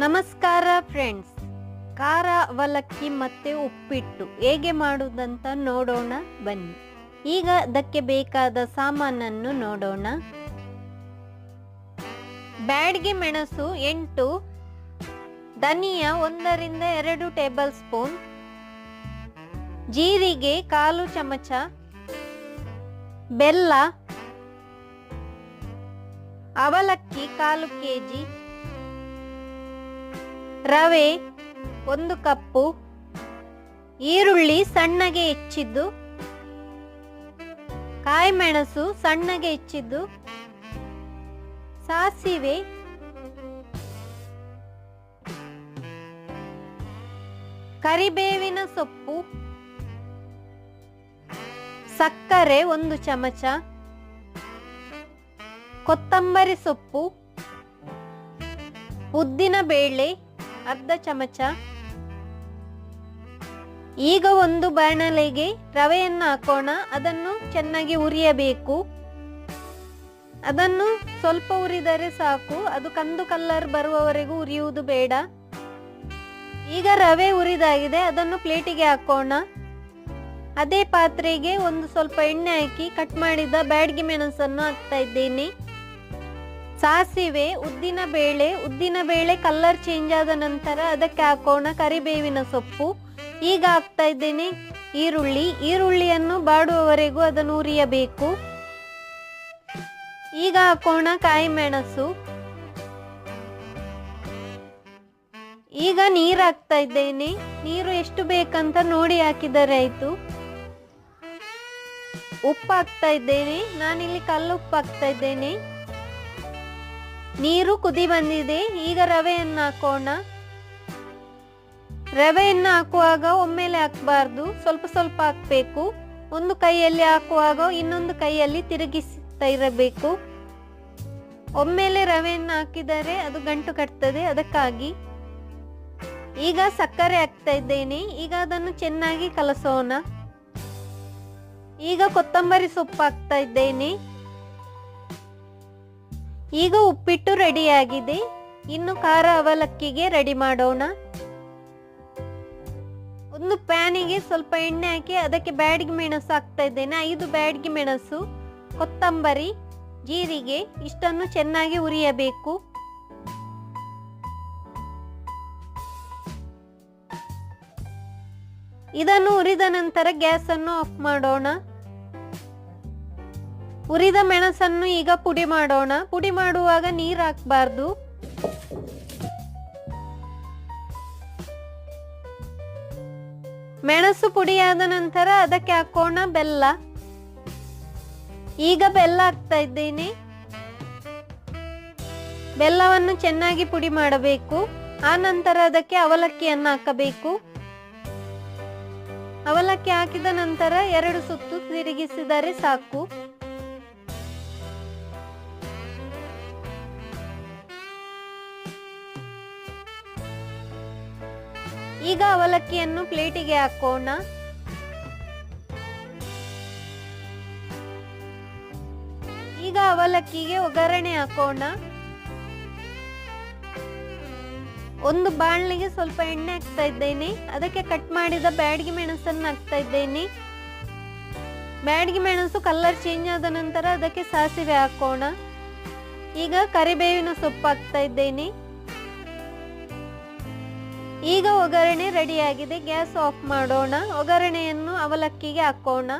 ನಮಸ್ಕಾರ ಫ್ರೆಂಡ್ಸ್, ಖಾರ ಅವಲಕ್ಕಿ ಮತ್ತೆ ಉಪ್ಪಿಟ್ಟು ಹೇಗೆ ಮಾಡುವುದಂತ ನೋಡೋಣ ಬನ್ನಿ. ಈಗ ಅದಕ್ಕೆ ಬೇಕಾದ ಸಾಮಾನನ್ನು ನೋಡೋಣ. ಬ್ಯಾಡಗಿ ಮೆಣಸು 8, ಧನಿಯಾ 1 ರಿಂದ 2 ಟೇಬಲ್ ಸ್ಪೂನ್, ಜೀರಿಗೆ 1/4 ಚಮಚ, ಬೆಲ್ಲ, ಅವಲಕ್ಕಿ 1/4 ಕೆಜಿ, ರವೆ 1 ಕಪ್ಪು, ಈರುಳ್ಳಿ ಸಣ್ಣಗೆ ಹೆಚ್ಚಿದ್ದು, ಕಾಯಿ ಮೆಣಸು ಸಣ್ಣಗೆ ಹೆಚ್ಚಿದ್ದು, ಸಾಸಿವೆ, ಕರಿಬೇವಿನ ಸೊಪ್ಪು, ಸಕ್ಕರೆ 1 ಚಮಚ, ಕೊತ್ತಂಬರಿ ಸೊಪ್ಪು, ಉದ್ದಿನ ಬೇಳೆ 1/2 ಚಮಚ. ಈಗ ಒಂದು ಬಾಣಲೆಗೆ ರವೆಯನ್ನು ಹಾಕೋಣ. ಅದನ್ನು ಚೆನ್ನಾಗಿ ಹುರಿಯಬೇಕು. ಅದನ್ನು ಸ್ವಲ್ಪ ಹುರಿದರೆ ಸಾಕು, ಅದು ಕಂದು ಕಲರ್ ಬರುವವರೆಗೂ ಹುರಿಯುವುದು ಬೇಡ. ಈಗ ರವೆ ಹುರಿದಾಗಿದೆ, ಅದನ್ನು ಪ್ಲೇಟಿಗೆ ಹಾಕೋಣ. ಅದೇ ಪಾತ್ರೆಗೆ ಒಂದು ಸ್ವಲ್ಪ ಎಣ್ಣೆ ಹಾಕಿ ಕಟ್ ಮಾಡಿದ ಬ್ಯಾಡಗಿ ಮೆಣಸನ್ನು ಹಾಕ್ತಾ ಇದ್ದೇನೆ. ಸಾಸಿವೆ, ಉದ್ದಿನ ಬೇಳೆ ಕಲರ್ ಚೇಂಜ್ ಆದ ನಂತರ ಅದಕ್ಕೆ ಹಾಕೋಣ ಕರಿಬೇವಿನ ಸೊಪ್ಪು. ಈಗ ಹಾಕ್ತಾ ಇದ್ದೇನೆ ಈರುಳ್ಳಿಯನ್ನು ಬಾಡುವವರೆಗೂ ಅದನ್ನು ಹುರಿಯಬೇಕು. ಈಗ ಹಾಕೋಣ ಕಾಯಿ ಮೆಣಸು. ಈಗ ನೀರು ಹಾಕ್ತಾ ಇದ್ದೇನೆ. ನೀರು ಎಷ್ಟು ಬೇಕಂತ ನೋಡಿ ಹಾಕಿದರೆ ಆಯ್ತು. ಉಪ್ಪು ಹಾಕ್ತಾ ಇದ್ದೇನೆ. ನಾನಿಲ್ಲಿ ಕಲ್ಲುಪ್ಪು ಹಾಕ್ತಾ ಇದ್ದೇನೆ. ನೀರು ಕುದಿ ಬಂದಿದೆ. ಈಗ ರವೆಯನ್ನು ಹಾಕೋಣ. ರವೆಯನ್ನು ಹಾಕುವಾಗ ಒಮ್ಮೆಲೆ ಹಾಕಬಾರ್ದು, ಸ್ವಲ್ಪ ಸ್ವಲ್ಪ ಹಾಕಬೇಕು. ಒಂದು ಕೈಯಲ್ಲಿ ಹಾಕುವಾಗ ಇನ್ನೊಂದು ಕೈಯಲ್ಲಿ ತಿರುಗಿಸ್ತಾ ಇರಬೇಕು. ಒಮ್ಮೆಲೆ ರವೆಯನ್ನು ಹಾಕಿದರೆ ಅದು ಗಂಟು ಕಟ್ತದೆ, ಅದಕ್ಕಾಗಿ. ಈಗ ಸಕ್ಕರೆ ಹಾಕ್ತಾ ಇದ್ದೇನೆ. ಈಗ ಅದನ್ನು ಚೆನ್ನಾಗಿ ಕಲಸೋಣ. ಈಗ ಕೊತ್ತಂಬರಿ ಸೊಪ್ಪು ಹಾಕ್ತಾ ಇದ್ದೇನೆ. ಈಗ ಉಪ್ಪಿಟ್ಟು ರೆಡಿಯಾಗಿದೆ. ಇನ್ನು ಖಾರ ಅವಲಕ್ಕಿಗೆ ರೆಡಿ ಮಾಡೋಣ. ಒಂದು ಪ್ಯಾನಿಗೆ ಸ್ವಲ್ಪ ಎಣ್ಣೆ ಹಾಕಿ ಅದಕ್ಕೆ ಬ್ಯಾಡಗಿ ಮೆಣಸು ಹಾಕ್ತಾ ಇದ್ದೇನೆ. 5 ಬ್ಯಾಡಗಿ ಮೆಣಸು, ಕೊತ್ತಂಬರಿ, ಜೀರಿಗೆ ಇಷ್ಟನ್ನು ಚೆನ್ನಾಗಿ ಹುರಿಯಬೇಕು. ಇದನ್ನು ಹುರಿದ ನಂತರ ಗ್ಯಾಸ್ ಅನ್ನು ಆಫ್ ಮಾಡೋಣ. ಹುರಿದ ಮೆಣಸನ್ನು ಈಗ ಪುಡಿ ಮಾಡೋಣ. ಪುಡಿ ಮಾಡುವಾಗ ನೀರು ಹಾಕಬಾರ್ದು. ಮೆಣಸು ಪುಡಿಯಾದ ನಂತರ ಅದಕ್ಕೆ ಹಾಕೋಣ ಬೆಲ್ಲ. ಈಗ ಬೆಲ್ಲ ಹಾಕ್ತಾ ಇದ್ದೇನೆ. ಬೆಲ್ಲವನ್ನು ಚೆನ್ನಾಗಿ ಪುಡಿ ಮಾಡಬೇಕು. ಆ ನಂತರ ಅದಕ್ಕೆ ಅವಲಕ್ಕಿಯನ್ನು ಹಾಕಬೇಕು. ಅವಲಕ್ಕಿ ಹಾಕಿದ ನಂತರ 2 ಸುತ್ತು ತಿರುಗಿಸಿದರೆ ಸಾಕು. ಈಗ ಅವಲಕ್ಕಿಯನ್ನು ಪ್ಲೇಟಿಗೆ ಹಾಕೋಣ. ಈಗ ಅವಲಕ್ಕಿಗೆ ಒಗ್ಗರಣೆ ಹಾಕೋಣ. ಒಂದು ಬಾಣಲಿಗೆ ಸ್ವಲ್ಪ ಎಣ್ಣೆ ಹಾಕ್ತಾ ಇದ್ದೇನೆ. ಅದಕ್ಕೆ ಕಟ್ ಮಾಡಿದ ಬ್ಯಾಡಗಿ ಮೆಣಸನ್ನು ಹಾಕ್ತಾ ಇದ್ದೇನೆ. ಬ್ಯಾಡಗಿ ಮೆಣಸು ಕಲರ್ ಚೇಂಜ್ ಆದ ನಂತರ ಅದಕ್ಕೆ ಸಾಸಿವೆ ಹಾಕೋಣ. ಈಗ ಕರಿಬೇವಿನ ಸೊಪ್ಪು ಹಾಕ್ತಾ ಇದ್ದೇನೆ. ಈಗ ಒಗ್ಗರಣೆ ರೆಡಿಯಾಗಿದೆ. ಗ್ಯಾಸ್ ಆಫ್ ಮಾಡೋಣ. ಒಗ್ಗರಣೆಯನ್ನು ಅವಲಕ್ಕಿಗೆ ಹಾಕೋಣ.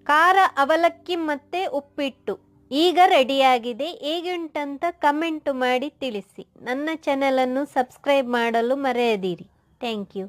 ಖಾರ ಅವಲಕ್ಕಿ ಮತ್ತೆ ಉಪ್ಪಿಟ್ಟು ಈಗ ರೆಡಿಯಾಗಿದೆ. ಹೇಗುಂಟಂತ ಕಮೆಂಟ್ ಮಾಡಿ ತಿಳಿಸಿ. ನನ್ನ ಚಾನೆಲ್ ಅನ್ನು ಸಬ್ಸ್ಕ್ರೈಬ್ ಮಾಡಲು ಮರೆಯದಿರಿ. Thank you.